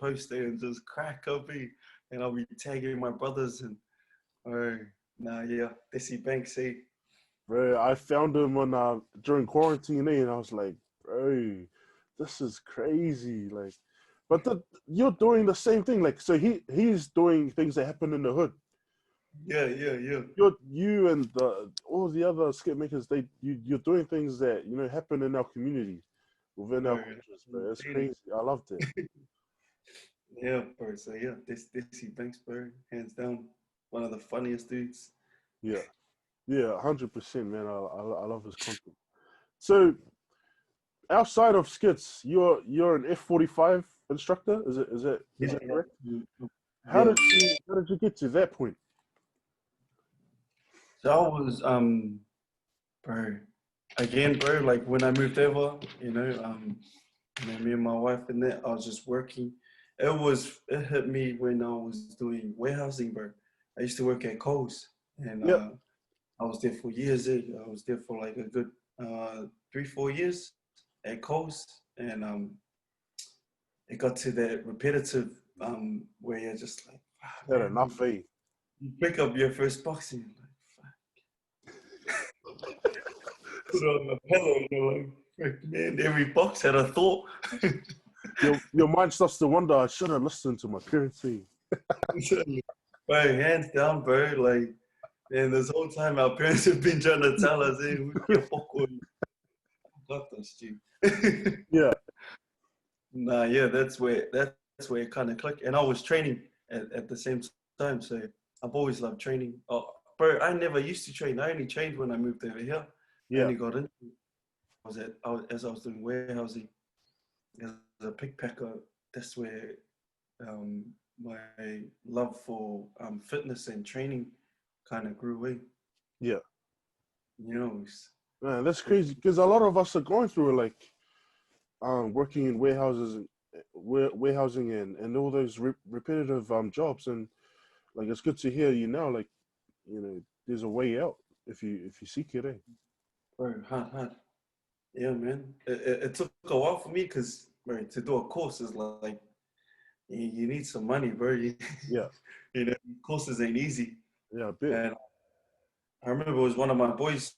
Speaker 2: posts there and just crack up, and I'll be tagging my brothers and, oh, nah, yeah, Desi Banks,
Speaker 1: bro, I found him on during quarantine, and I was like, bro, this is crazy. Like, but you're doing the same thing. Like, so he's doing things that happen in the hood.
Speaker 2: yeah, yeah, yeah.
Speaker 1: You and all the other skit makers, you're doing things that happen in our community, within our
Speaker 2: Bro,
Speaker 1: cultures, bro. It's crazy. I loved it.
Speaker 2: yeah, bro. So yeah, this he thanks, bro. Hands down, one of the funniest dudes.
Speaker 1: Yeah, yeah, 100%, man. I love his content. So outside of skits, you're an F-45 instructor. Is
Speaker 2: Yeah,
Speaker 1: that
Speaker 2: yeah.
Speaker 1: correct?
Speaker 2: Yeah.
Speaker 1: How did you get to that point?
Speaker 2: So I was, bro, again, bro, like when I moved over, me and my wife and that, I was just working. It hit me when I was doing warehousing, bro. I used to work at Coles, and
Speaker 1: Yep.
Speaker 2: I was there for years. I was there for like a good 3-4 years at Coles, and it got to that repetitive where you're just like, ah,
Speaker 1: Had
Speaker 2: man,
Speaker 1: enough, eh?
Speaker 2: you pick up your first box and you're like, fuck, put it on the pillow, and you're like, frick, man, every box had a thought.
Speaker 1: Your mind starts to wonder. I should have listened to my parents. Eh?
Speaker 2: Bro, hands down, bro. Like, and this whole time our parents have been trying to tell us, hey, we can't fuck with you. Got this, dude.
Speaker 1: Yeah,
Speaker 2: Nah, yeah, that's where it kind of clicked. And I was training at the same time, so I've always loved training. Oh, bro, I never used to train. I only trained when I moved over here. I
Speaker 1: yeah,
Speaker 2: only got into it. As I was doing warehousing as a pickpacker. That's where my love for fitness and training kind of grew in.
Speaker 1: yeah.
Speaker 2: You know,
Speaker 1: Man, that's crazy because a lot of us are going through like working in warehouses and warehousing and all those repetitive jobs, and like it's good to hear you now. Like, there's a way out if you seek it. Eh?
Speaker 2: bro, hard. Yeah, man. It took a while for me because to do a course is like you need some money, bro.
Speaker 1: Yeah,
Speaker 2: Courses ain't easy.
Speaker 1: yeah, a bit.
Speaker 2: And I remember it was one of my boys,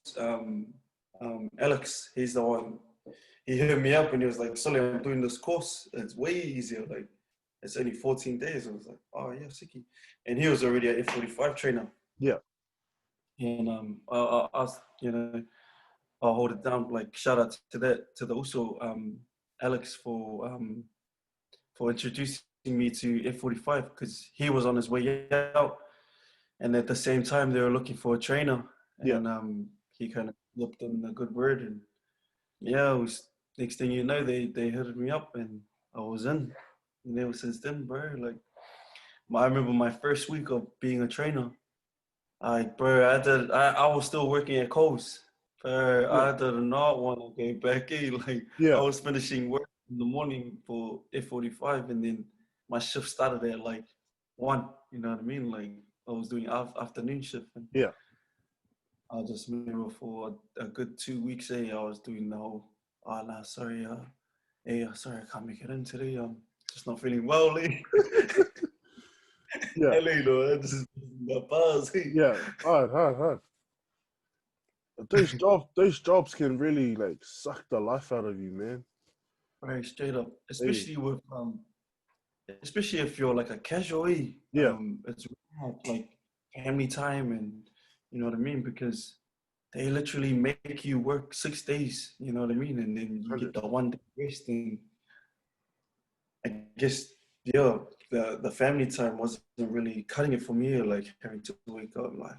Speaker 2: Alex. He's the one. He hit me up and he was like, "Sully, I'm doing this course. It's way easier. Like, it's only 14 days." I was like, "Oh yeah, sicky." And he was already an F45 trainer.
Speaker 1: Yeah,
Speaker 2: And I'll hold it down. Like, shout out to the also Alex for introducing me to F45 because he was on his way out, and at the same time they were looking for a trainer,
Speaker 1: yeah.
Speaker 2: and he kind of looked in a good word, and yeah, it was next thing you know they hit me up and I was in, and ever since then, bro, like I remember my first week of being a trainer. I was still working at Coles. Bro,
Speaker 1: Yeah,
Speaker 2: I did not want to go back in. Like, I
Speaker 1: yeah.
Speaker 2: was finishing work in the morning for F45, and then my shift started at like 1. You know what I mean? Like, I was doing afternoon shift. And
Speaker 1: Yeah.
Speaker 2: I just remember for a good 2 weeks, I was doing the whole, oh, nah, sorry, sorry, I can't make it in today. I'm just not feeling well.
Speaker 1: Yeah,
Speaker 2: Hello, this is the buzz.
Speaker 1: yeah. Hard. Those jobs can really like suck the life out of you, man.
Speaker 2: Right, straight up.
Speaker 1: Hey,
Speaker 2: Especially if you're like a casual,
Speaker 1: yeah,
Speaker 2: it's really hard, like family time and you know what I mean, because they literally make you work 6 days, you know what I mean, and then you get
Speaker 1: 100.
Speaker 2: the 1 day rest. And I guess yeah, the family time wasn't really cutting it for me, like having to wake up like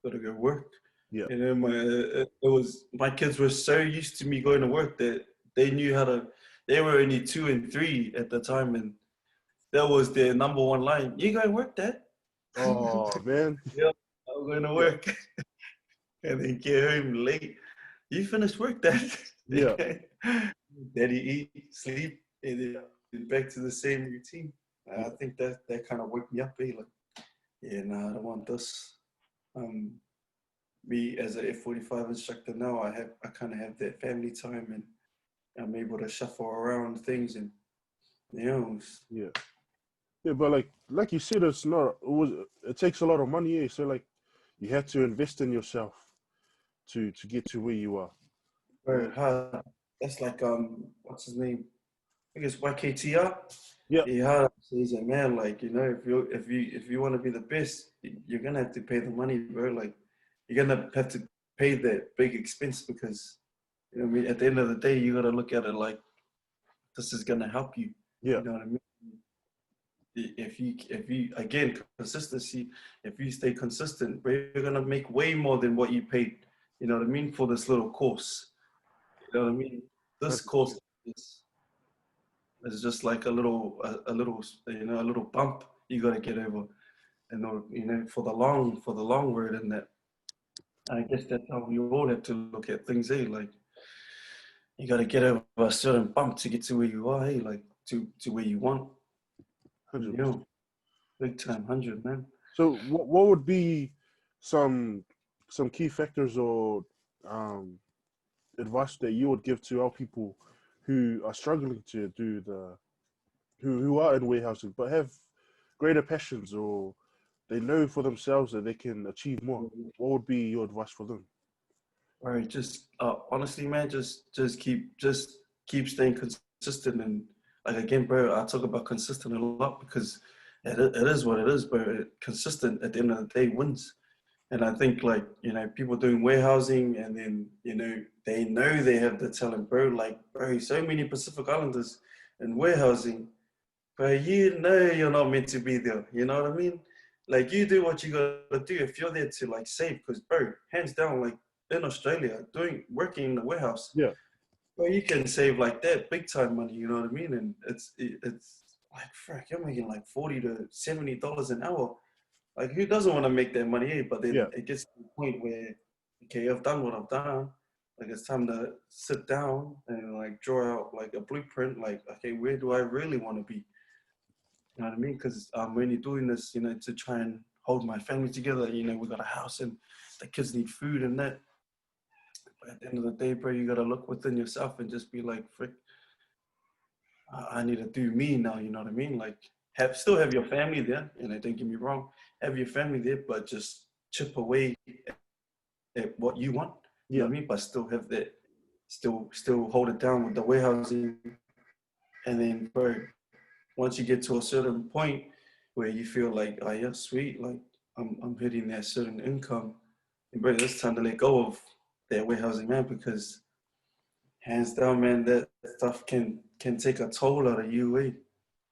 Speaker 2: gotta go work.
Speaker 1: Yeah,
Speaker 2: And then my kids were so used to me going to work that they knew how to. They were only 2 and 3 at the time, and that was their number one line. You going to work, Dad?
Speaker 1: oh man.
Speaker 2: Yeah, I'm going to
Speaker 1: Yeah,
Speaker 2: work. And then get home late. You finished work, Dad?
Speaker 1: yeah,
Speaker 2: Daddy eat, sleep, and then back to the same routine. I
Speaker 1: yeah,
Speaker 2: think that kind of woke me up. Like, yeah, no, I don't want this. Um, Me as an F45 instructor now, I kind of have that family time, and I'm able to shuffle around things, and you know,
Speaker 1: yeah. Yeah, but like you said, it takes a lot of money, eh? So like you have to invest in yourself to get to where you are.
Speaker 2: very hard. That's like what's his name? I think it's YKTR.
Speaker 1: Yeah,
Speaker 2: He had says that, man, like if you want to be the best, you're gonna have to pay the money, bro. Like you're gonna have to pay that big expense because you know what I mean. At the end of the day, you gotta look at it like this is gonna help you.
Speaker 1: yeah,
Speaker 2: You know what I mean? If you again consistency, if you stay consistent, bro, you're gonna make way more than what you paid. You know what I mean for this little course. You know what I mean? this course is just like a little, a little bump you got to get over, for the long road. And that, I guess that's how we all have to look at things, like you got to get over a certain bump to get to where you are, like to where you want.
Speaker 1: 100%.
Speaker 2: Big time, 100, man.
Speaker 1: So what would be some key factors or advice that you would give to our people who are struggling to do who are in warehousing but have greater passions, or they know for themselves that they can achieve more? What would be your advice for them?
Speaker 2: All right, just honestly, man, just keep staying consistent. And like, again, bro, I talk about consistent a lot because it is what it is, bro. Consistent at the end of the day wins. And I think, like, people doing warehousing, and then, they know they have the talent, bro. Like, bro, so many Pacific Islanders in warehousing, bro, you're not meant to be there. You know what I mean? Like, you do what you gotta do if you're there to, like, save. Because, bro, hands down, like, in Australia, working in the warehouse,
Speaker 1: Yeah,
Speaker 2: bro, you can save like that big time money. You know what I mean? And it's like, frick, you're making like $40 to $70 an hour. Like, who doesn't want to make that money? But then
Speaker 1: yeah,
Speaker 2: it gets to the point where, okay, I've done what I've done. Like, it's time to sit down and, like, draw out like a blueprint. Like, okay, where do I really want to be? You know what I mean? Because I'm really doing this, to try and hold my family together. We got a house and the kids need food and that. But at the end of the day, bro, you gotta look within yourself and just be like, frick, I need to do me now. You know what I mean? Like, still have your family there, and don't get me wrong, have your family there, but just chip away at what you want. You know
Speaker 1: yeah.
Speaker 2: what I mean? But still have that, still hold it down with the warehousing. And then, bro, once you get to a certain point where you feel like, oh yeah, sweet, like I'm hitting that certain income, and bro, it's time to let go of that warehousing, man, because hands down, man, that stuff can take a toll out of you,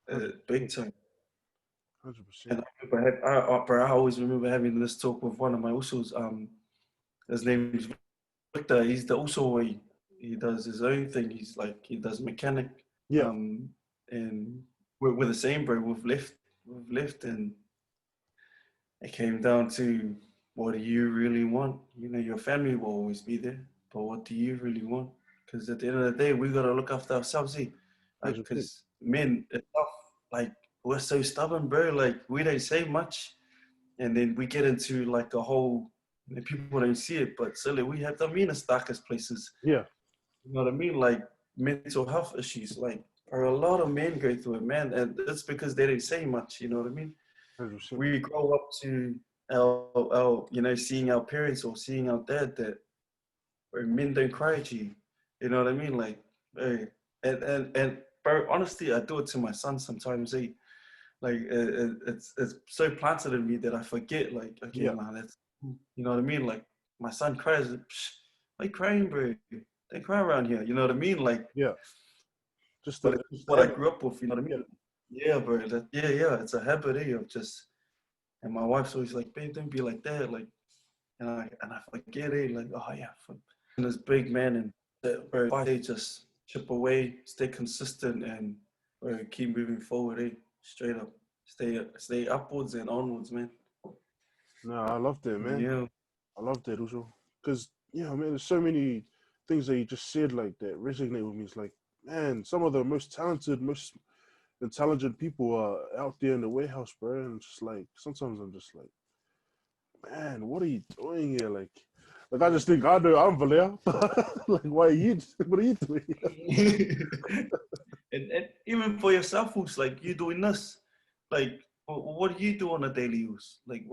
Speaker 1: 100%.
Speaker 2: big time.
Speaker 1: 100%.
Speaker 2: And I always remember having this talk with one of my usos. His name's Victor. He's the uso. He does his own thing. He does mechanic.
Speaker 1: Yeah,
Speaker 2: Um, and we're the same, bro. We've left, and it came down to, what do you really want? Your family will always be there, but what do you really want? Because at the end of the day, we gotta look after ourselves, eh? Like,
Speaker 1: 100%.
Speaker 2: because men, it's tough. Like, we're so stubborn, bro. Like, we don't say much, and then we get into like a whole. People don't see it, but silly, we have the meanest, darkest places.
Speaker 1: Yeah,
Speaker 2: You know what I mean? Like, mental health issues. Like, a lot of men go through it, man, and that's because they don't say much. You know what I mean?
Speaker 1: 100%.
Speaker 2: We grow up to our seeing our parents or seeing our dad that where men don't cry at you. You know what I mean? Like, hey, and bro, honestly, I do it to my son sometimes. Like, it's so planted in me that I forget. Like, okay,
Speaker 1: Yeah,
Speaker 2: man, that's, you know what I mean? Like, my son cries. Psh, why you crying, bro? They cry around here. You know what I mean? Like,
Speaker 1: yeah. Just
Speaker 2: but
Speaker 1: a,
Speaker 2: it's
Speaker 1: just a
Speaker 2: what I
Speaker 1: habit.
Speaker 2: grew up with. You know what I
Speaker 1: Yeah,
Speaker 2: mean? Yeah, bro. Yeah. It's a habit, of just. And my wife's always like, babe, don't be like that. Like, and I forget it. Like, oh yeah, and this big man, and bro, they just chip away, stay consistent, and bro, keep moving forward. Straight up, stay upwards and onwards, man.
Speaker 1: no, I loved it, man.
Speaker 2: Yeah,
Speaker 1: I loved it also. Because, yeah, man, there's so many things that you just said like that resonate with me. It's like, man, some of the most talented, most intelligent people are out there in the warehouse, bro. And just like, sometimes I'm just like, man, what are you doing here? Like I just think I know I'm Valer. Like, why are you? What are you doing?
Speaker 2: and even for yourself, who's like, you doing this, like, what do you do on a daily use? Like,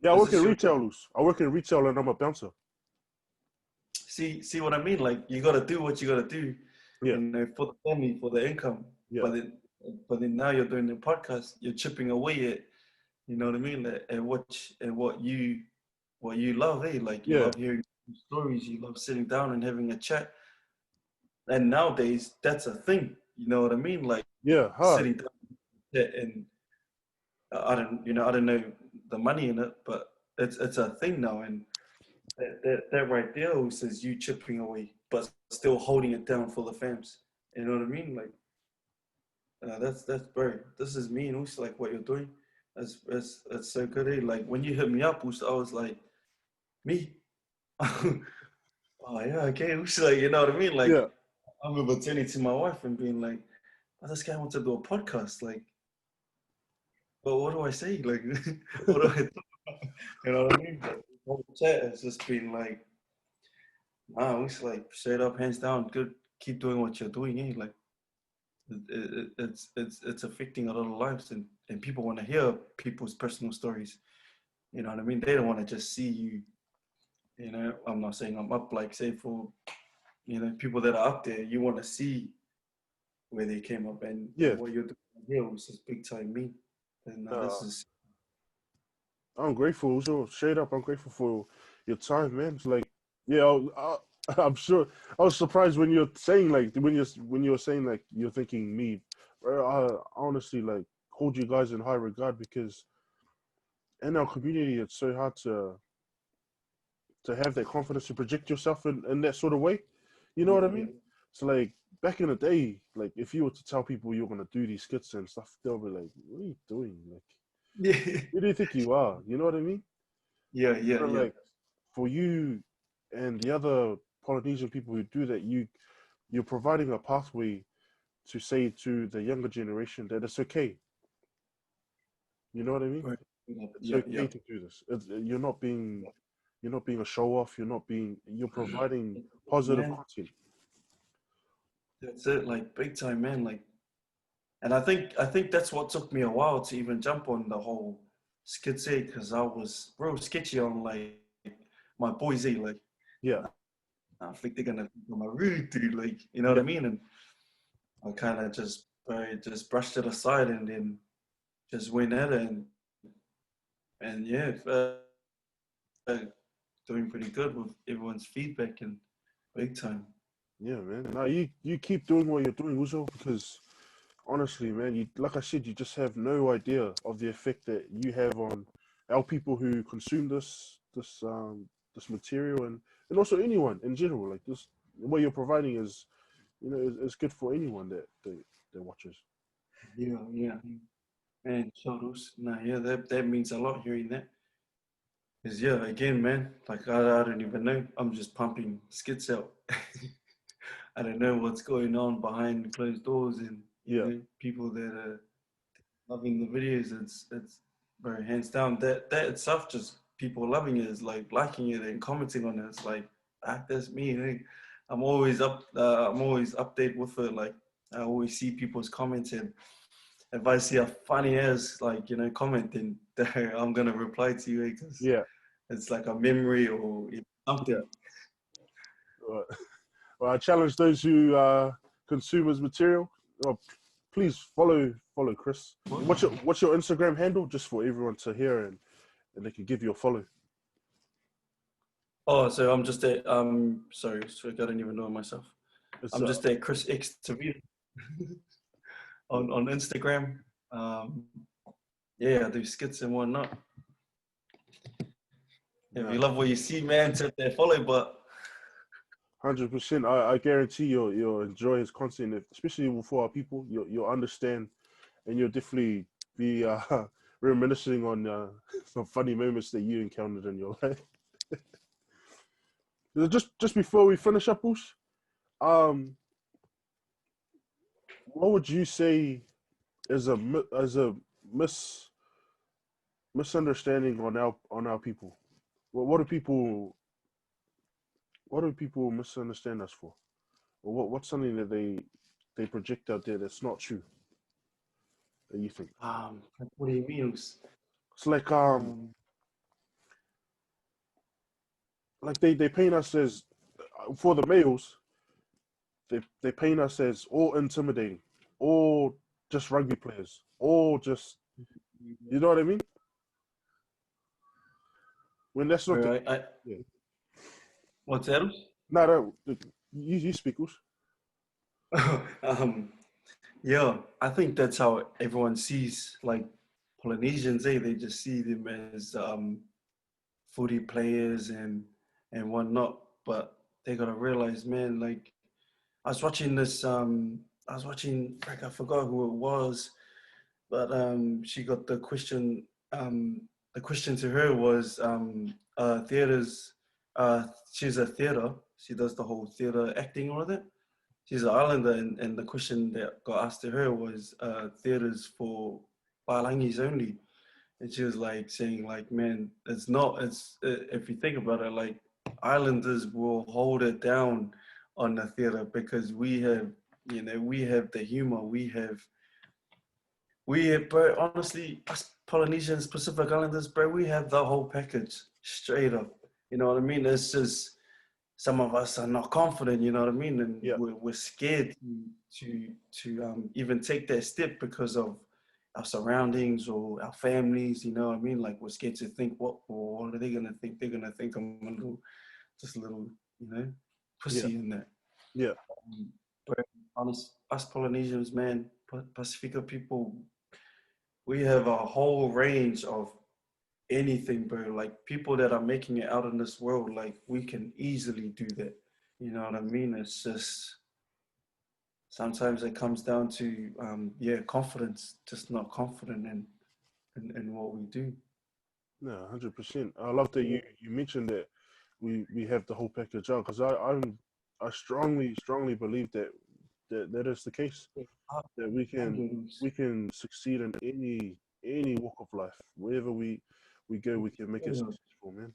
Speaker 1: Yeah, I
Speaker 2: is
Speaker 1: work in
Speaker 2: this your
Speaker 1: retail, Luz. I work in retail and I'm a bouncer.
Speaker 2: see what I mean? Like, you gotta do what you gotta do,
Speaker 1: Yeah,
Speaker 2: for the family, for the income.
Speaker 1: yeah,
Speaker 2: But then now you're doing the podcast, you're chipping away at, you know what I mean, at what you love, Like, you
Speaker 1: yeah,
Speaker 2: love hearing stories, you love sitting down and having a chat. And nowadays that's a thing, you know what I mean? Like,
Speaker 1: yeah, hard.
Speaker 2: sitting down and I don't know the money in it, but it's a thing now. And that right there says you chipping away. but still holding it down for the fams. You know what I mean? Like that's bro. This is me, and also like what you're doing. That's so good. Eh? Like when you hit me up, I was like, me. Oh yeah, okay. It's like, you know what I mean? Like
Speaker 1: Yeah.
Speaker 2: I remember turning to my wife and being like, oh, this guy wants to do a podcast. Like, but what do I say? Like, what do I do? You know what I mean? Like, the whole chat has just been like, wow, it's like straight up, hands down, good. Keep doing what you're doing. Eh? Like, it's affecting a lot of lives, and people want to hear people's personal stories. You know what I mean? They don't want to just see you. You know, I'm not saying I'm up, like, say for, you know, people that are up there, you want to see where they came up, and
Speaker 1: Yeah.
Speaker 2: what you're doing here was just big time me. And this is,
Speaker 1: I'm grateful. Also, straight up, I'm grateful for your time, man. It's like, yeah, I'm sure. I was surprised when you're saying like when you're saying like you're thinking me. Bro, I honestly like hold you guys in high regard because in our community, it's so hard to have that confidence to project yourself in that sort of way. You know what I
Speaker 2: yeah,
Speaker 1: mean? So like back in the day, like if you were to tell people you're gonna do these skits and stuff, they'll be like, "What are you doing? Like,
Speaker 2: yeah,
Speaker 1: who do you think you are?" You know what I mean?
Speaker 2: yeah, yeah,
Speaker 1: But
Speaker 2: yeah.
Speaker 1: like for you and the other Polynesian people who do that, you're providing a pathway to say to the younger generation that it's okay. You know what I mean?
Speaker 2: Right.
Speaker 1: It's
Speaker 2: Yeah, yeah.
Speaker 1: okay to do this. You're not being a show off. You're providing positive
Speaker 2: Man,
Speaker 1: content.
Speaker 2: that's it. Like big time, man. Like, and I think that's what took me a while to even jump on the whole skits, because I was real sketchy on like my boys, like
Speaker 1: Yeah,
Speaker 2: I think they're gonna think I'm a rude dude, like, you know what
Speaker 1: yeah,
Speaker 2: I mean? And I kind of just brushed it aside and then just went at it, and yeah, uh, doing pretty good with everyone's feedback and big time.
Speaker 1: yeah, man. Now you keep doing what you're doing, Uzo, because honestly, man, you like I said, you just have no idea of the effect that you have on our people who consume this material and also anyone in general. Like this, what you're providing is is good for anyone that watches.
Speaker 2: Yeah, yeah. And so those, nah, yeah, that means a lot hearing that. Cause yeah, again, man, like I don't even know. I'm just pumping skits out. I don't know what's going on behind closed doors, and you
Speaker 1: Yeah,
Speaker 2: know, people that are loving the videos. It's very hands down. That itself, just people loving it, is like liking it and commenting on it. It's like, ah, that's me. You know? I'm always up. I'm always update with it. Like I always see people's comments, and if I see a funny ass, like, you know, comment, then I'm gonna reply to you because
Speaker 1: yeah,
Speaker 2: it's like a memory or
Speaker 1: yeah.
Speaker 2: something.
Speaker 1: Right. Well, I challenge those who consume his material. Please follow Chris. What's your Instagram handle, just for everyone to hear and they can give you a follow.
Speaker 2: Oh, so I'm just at sorry, I don't even know myself.
Speaker 1: It's
Speaker 2: I'm just at Chris X Tavita on Instagram. Um, yeah, I do skits and whatnot. If
Speaker 1: yeah,
Speaker 2: you love what you see, man, tap that follow button.
Speaker 1: 100%. I guarantee you'll enjoy his content, especially for our people. You'll understand, and you'll definitely be reminiscing on some funny moments that you encountered in your life. Just before we finish up, Bush, um, what would you say is a mis misunderstanding on our people? What do people misunderstand us for? Or what's something that they project out there that's not true that you think?
Speaker 2: What do you mean?
Speaker 1: It's
Speaker 2: Um,
Speaker 1: like they paint us as for the males, they paint us as all intimidating, all just rugby players, all just you know what I mean? When that's not the
Speaker 2: right,
Speaker 1: yeah.
Speaker 2: what's that?
Speaker 1: No, no, you speak Us.
Speaker 2: um, yeah, I think that's how everyone sees like Polynesians. They just see them as footy players and whatnot. But they gotta realize, man, like I was watching this, like I forgot who it was, but she got the question to her was, theaters, she's a theater, she does the whole theater acting with it. She's an islander, and the question that got asked to her was, theaters for Palangis only. And she was like saying like, man, if you think about it, like islanders will hold it down on the theater because we have, we have the humor, bro, honestly, us Polynesians, Pacific Islanders, bro, we have the whole package straight up. You know what I mean? It's just some of us are not confident, you know what I mean? And
Speaker 1: Yeah.
Speaker 2: we're scared to even take that step because of our surroundings or our families, you know what I mean? Like we're scared to think, what are they gonna think? They're gonna think I'm just a little, pussy in that.
Speaker 1: Yeah.
Speaker 2: But honest, us Polynesians, man, Pacifica people, we have a whole range of anything, bro. Like people that are making it out in this world, like we can easily do that. You know what I mean? It's just sometimes it comes down to confidence, just not confident in what we do.
Speaker 1: No, 100%. I love that you mentioned that we have the whole package on, because I strongly believe that is the case, that we can succeed in any walk of life. Wherever we go, we can make it successful, man.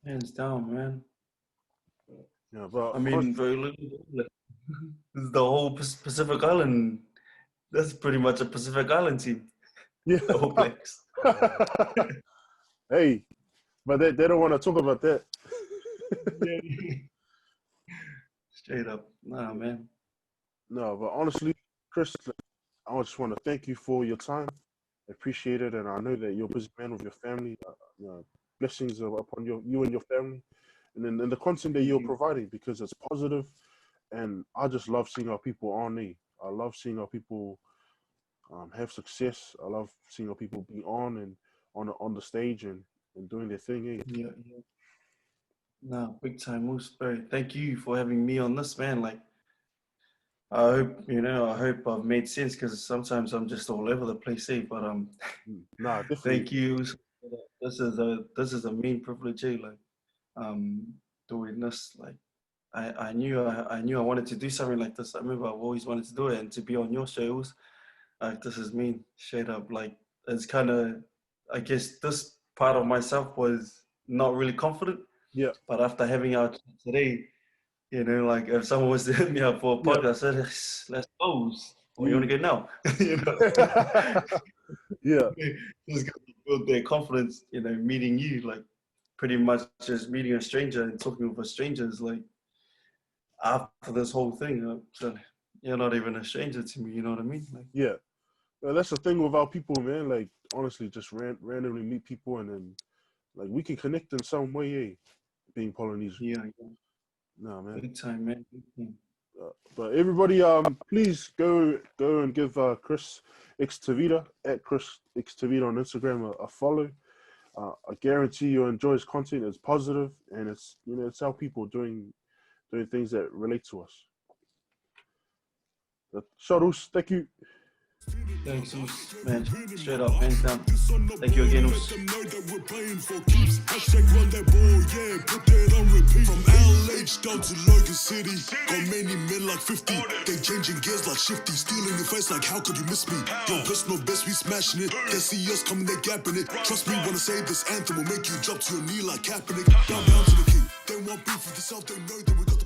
Speaker 2: Hands down, man.
Speaker 1: Yeah, but
Speaker 2: I mean, very little. This is the whole Pacific Island. That's pretty much a Pacific Island team.
Speaker 1: yeah.
Speaker 2: The whole place.
Speaker 1: Hey, but they don't want to talk about that.
Speaker 2: Straight up. Nah, man.
Speaker 1: No, but honestly, Chris, I just want to thank you for your time. I appreciate it, and I know that you're a busy man with your family. Blessings are upon you and your family, and the content that you're providing, because it's positive, and I just love seeing our people on there. I love seeing our people have success. I love seeing our people be on and on the stage and doing their thing.
Speaker 2: Yeah. No, big time, Moose. Thank you for having me on this, man. Like, I hope I've made sense, because sometimes I'm just all over the place, but
Speaker 1: Nah, definitely.
Speaker 2: thank you. This is a main privilege, like, doing this. Like, I knew I wanted to do something like this. I remember I've always wanted to do it, and to be on your shows, like, this is me, straight up. Like, it's kind of, I guess this part of myself was not really confident.
Speaker 1: Yeah.
Speaker 2: But after having our chat today, like if someone was to hit me up for a podcast, I said, let's go. What you want to get now?
Speaker 1: Yeah.
Speaker 2: Just build their confidence, meeting you, like pretty much just meeting a stranger and talking with a stranger is like, after this whole thing, so you're not even a stranger to me, you know what I mean? Like,
Speaker 1: yeah. Well, that's the thing with our people, man. Like, honestly, just randomly meet people, and then like we can connect in some way, being Polynesian.
Speaker 2: Yeah.
Speaker 1: No, man.
Speaker 2: Big time, man.
Speaker 1: But everybody, please go and give Chris X Tavita at Chris X Tavita on Instagram a follow. I guarantee you'll enjoy his content. It's positive, and it's it's our people doing things that relate to us. Sharus, thank you.
Speaker 2: Thanks, Us, man. Straight up, hands down. Thank you again, Us.
Speaker 3: Hashtag run that ball, yeah, put that on repeat. From LH down to Logan City, got many men like 50. They changing gears like shifty, stealing your face like how could you miss me? Yo, personal best, we smashing it. They see us coming, they gapping it. Trust me when I say this anthem will make you drop to your knee like Kaepernick. Down to the key. They want beef with yourself, they know that we got the